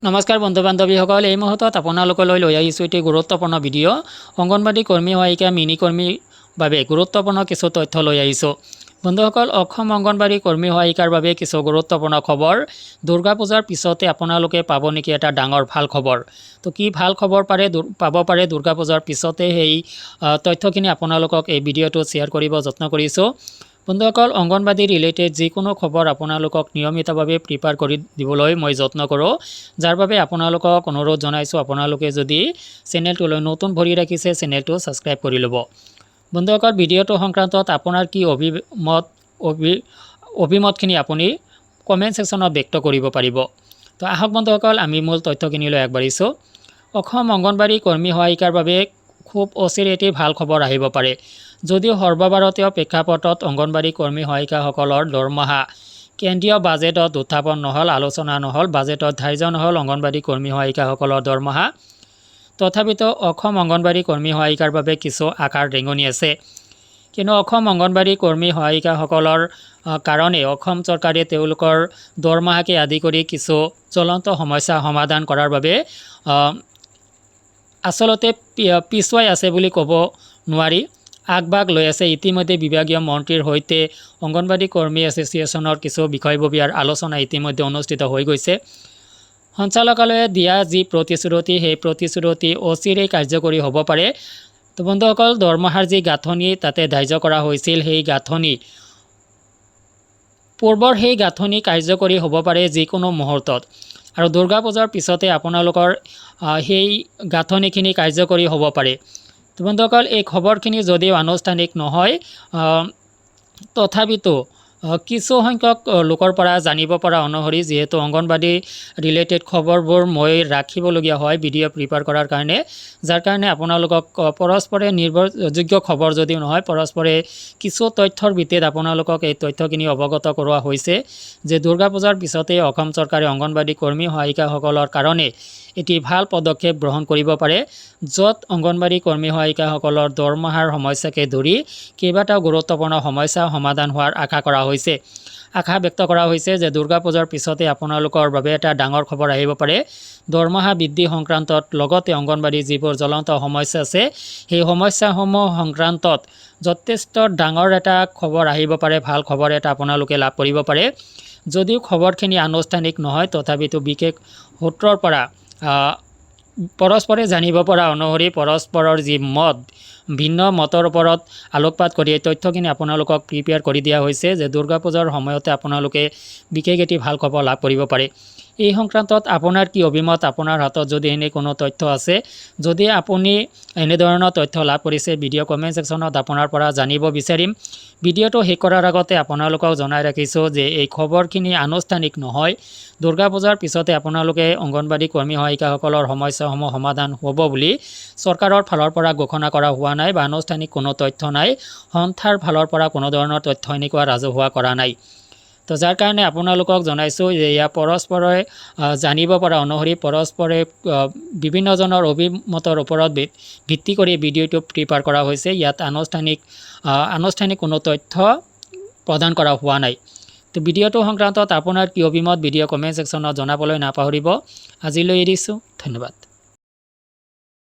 নমস্কাৰ বন্ধু বান্ধৱীসকল, এই মুহূৰ্তত আপোনালোকলৈ লৈ আহিছোঁ এটি গুৰুত্বপূৰ্ণ ভিডিঅ'। অংগনবাড়ী কৰ্মী সহায়িকা মিনি কৰ্মীৰ বাবে গুৰুত্বপূৰ্ণ কিছু তথ্য লৈ আহিছোঁ। বন্ধুসকল, অসম অংগনবাড়ী কৰ্মী সহায়িকাৰ বাবে কিছু গুৰুত্বপূৰ্ণ খবৰ। দুৰ্গা পূজাৰ পিছতে আপোনালোকে পাব নেকি এটা ডাঙৰ ভাল খবৰ। তো কি ভাল খবৰ পাব পাৰে দুৰ্গা পূজাৰ পিছতে, সেই তথ্যখিনি আপোনালোকক এই ভিডিঅ'টোত শ্বেয়াৰ কৰিব যত্ন কৰিছোঁ। বন্ধুসকল, অংগনবাড়ী ৰিলেটেড যিকোনো খবৰ আপোনালোকক নিয়মিতভাৱে প্ৰিপেয়াৰ কৰি দিবলৈ মই যত্ন কৰোঁ, যাৰ বাবে আপোনালোকক অনুৰোধ জনাইছোঁ আপোনালোকে যদি চেনেলটোলৈ নতুন ভৰি ৰাখিছে চেনেলটো ছাবস্ক্ৰাইব কৰি ল'ব। বন্ধুসকল, ভিডিঅ'টো সংক্ৰান্তত আপোনাৰ কি অভিমতখিনি আপুনি কমেণ্ট ছেকশ্যনত ব্যক্ত কৰিব পাৰিব। তো আহক বন্ধুসকল, আমি মূল তথ্যখিনিলৈ আগবাঢ়িছোঁ। অসম অংগনবাড়ী কৰ্মী সহায়িকাৰ বাবে খুব অচিৰে এটি ভাল খবৰ আহিব পাৰে। যদিও সৰ্বভাৰতীয় প্ৰেক্ষাপটত অংগনবাড়ী কৰ্মী সহায়িকাসকলৰ দৰমহা কেন্দ্ৰীয় বাজেটত উত্থাপন নহ'ল, আলোচনা নহ'ল, বাজেটত ধাৰ্য নহ'ল অংগনবাড়ী কৰ্মী সহায়িকাসকলৰ দৰমহা, তথাপিতো অসম অংগনবাড়ী কৰ্মী সহায়িকাৰ বাবে কিছু আশাৰ ৰেঙনি আছে। কিন্তু অসম অংগনবাড়ী কৰ্মী সহায়িকাসকলৰ কাৰণে অসম চৰকাৰে তেওঁলোকৰ দৰমহাকে আদি কৰি কিছু জ্বলন্ত সমস্যা সমাধান কৰাৰ বাবে আচলতে পিছুৱাই আছে বুলি ক'ব নোৱাৰি, আগভাগ লৈ আছে। ইতিমধ্যে বিভাগীয় মন্ত্ৰীৰ সৈতে অংগনবাড়ী কৰ্মী এছ'চিয়েশ্যনৰ কিছু বিষয়ববীয়াৰ আলোচনা ইতিমধ্যে অনুষ্ঠিত হৈ গৈছে। সঞ্চালকালয়ে দিয়া যি প্ৰতিশ্ৰুতি, সেই প্ৰতিশ্ৰুতি অচিৰেই কাৰ্যকৰী হ'ব পাৰে। তো বন্ধুসকল, দৰমহাৰ যি গাঁথনি তাতে ধাৰ্য কৰা হৈছিল, সেই গাঁথনি পূৰ্বৰ সেই গাঁথনি কাৰ্যকৰী হ'ব পাৰে যিকোনো মুহূৰ্তত, আৰু দুৰ্গা পূজাৰ পিছতে আপোনালোকৰ সেই গাঁথনিখিনি কাৰ্যকৰী হ'ব পাৰে। তো বন্ধুসকল, এই খবৰখিনি যদিও আনুষ্ঠানিক নহয়, তথাপিতো কিছু সংখ্যক লোকৰ পৰা জানিব পৰা অনুসৰি, যিহেতু অংগনবাড়ী ৰিলেটেড খবৰবোৰ মই ৰাখিবলগীয়া হয় ভিডিঅ' প্ৰিপেয়াৰ কৰাৰ কাৰণে, যাৰ কাৰণে আপোনালোকক পৰস্পৰে নিৰ্ভৰযোগ্য খবৰ যদিও নহয়, পৰস্পৰে কিছু তথ্যৰ ভিত্তিত আপোনালোকক এই তথ্যখিনি অৱগত কৰোৱা হৈছে যে দুৰ্গা পূজাৰ পিছতে অসম চৰকাৰে অংগনবাড়ী কৰ্মী সহায়িকাসকলৰ কাৰণে এটি ভাল পদক্ষেপ গ্ৰহণ কৰিব পাৰে, য'ত অংগনবাড়ী কৰ্মী সহায়িকাসকলৰ দৰমহাৰ সমস্যাকে ধৰি কেইবাটাও গুৰুত্বপূৰ্ণ সমস্যা সমাধান হোৱাৰ আশা ব্যক্ত কৰা হৈছে যে দুৰ্গা পূজাৰ পিছতে আপোনালোকৰ বাবে এটা ডাঙৰ খবৰ আহিব পাৰে। দৰমহা বৃদ্ধি সংক্ৰান্তত লগতে অংগনবাড়ীৰ যিবোৰ জ্বলন্ত সমস্যা আছে, সেই সমস্যাসমূহ সংক্ৰান্তত যথেষ্ট ডাঙৰ এটা খবৰ আহিব পাৰে, ভাল খবৰ এটা আপোনালোকে লাভ কৰিব পাৰে। যদিও খবৰখিনি আনুষ্ঠানিক নহয়, তথাপিতো বিশেষ সূত্ৰৰ পৰা পৰস্পৰে জানিব পৰা অনুসৰি পৰস্পৰৰ যি মত, ভিন্ন মতৰ ওপৰত আলোকপাত কৰি এই তথ্যখিনি আপোনালোকক প্ৰিপেয়াৰ কৰি দিয়া হৈছে যে দুৰ্গা পূজাৰ সময়তে আপোনালোকে বিশেষ এটি ভাল খবৰ লাভ কৰিব পাৰে। এই সংক্ৰান্তত আপোনাৰ কি অভিমত? আপোনাৰ হাতত যদি এনে কোনো তথ্য আছে, যদি আপুনি এনেধৰণৰ তথ্য লাভ কৰিছে, ভিডিঅ' কমেণ্ট ছেকশ্যনত আপোনাৰ পৰা জানিব বিচাৰিম। ভিডিঅ'টো শেষ কৰাৰ আগতে আপোনালোকক জনাই ৰাখিছোঁ যে এই খবৰখিনি আনুষ্ঠানিক নহয়। দুৰ্গা পূজাৰ পিছতে আপোনালোকে অংগনবাড়ী কৰ্মী সহায়িকাসকলৰ সমস্যাসমূহ সমাধান হ'ব বুলি চৰকাৰৰ ফালৰ পৰা ঘোষণা কৰা হোৱা নাই, বা আনুষ্ঠানিক কোনো তথ্য নাই। সন্থাৰ ফালৰ পৰা কোনো ধৰণৰ তথ্য এনেকুৱা ৰাজহুৱা কৰা নাই। তো যাৰ কাৰণে আপোনালোকক জনাইছোঁ যে এয়া পৰস্পৰে জানিব পৰা অনুসৰি পৰস্পৰে বিভিন্নজনৰ অভিমতৰ ওপৰত ভিত্তি কৰি ভিডিঅ'টো প্ৰিপেয়াৰ কৰা হৈছে। ইয়াত আনুষ্ঠানিক কোনো তথ্য প্ৰদান কৰা হোৱা নাই। তো ভিডিঅ'টো সংক্ৰান্তত আপোনাৰ কি অভিমত, ভিডিঅ' কমেণ্ট ছেকশ্যনত জনাবলৈ নাপাহৰিব। আজিলৈ এৰিছোঁ, ধন্যবাদ।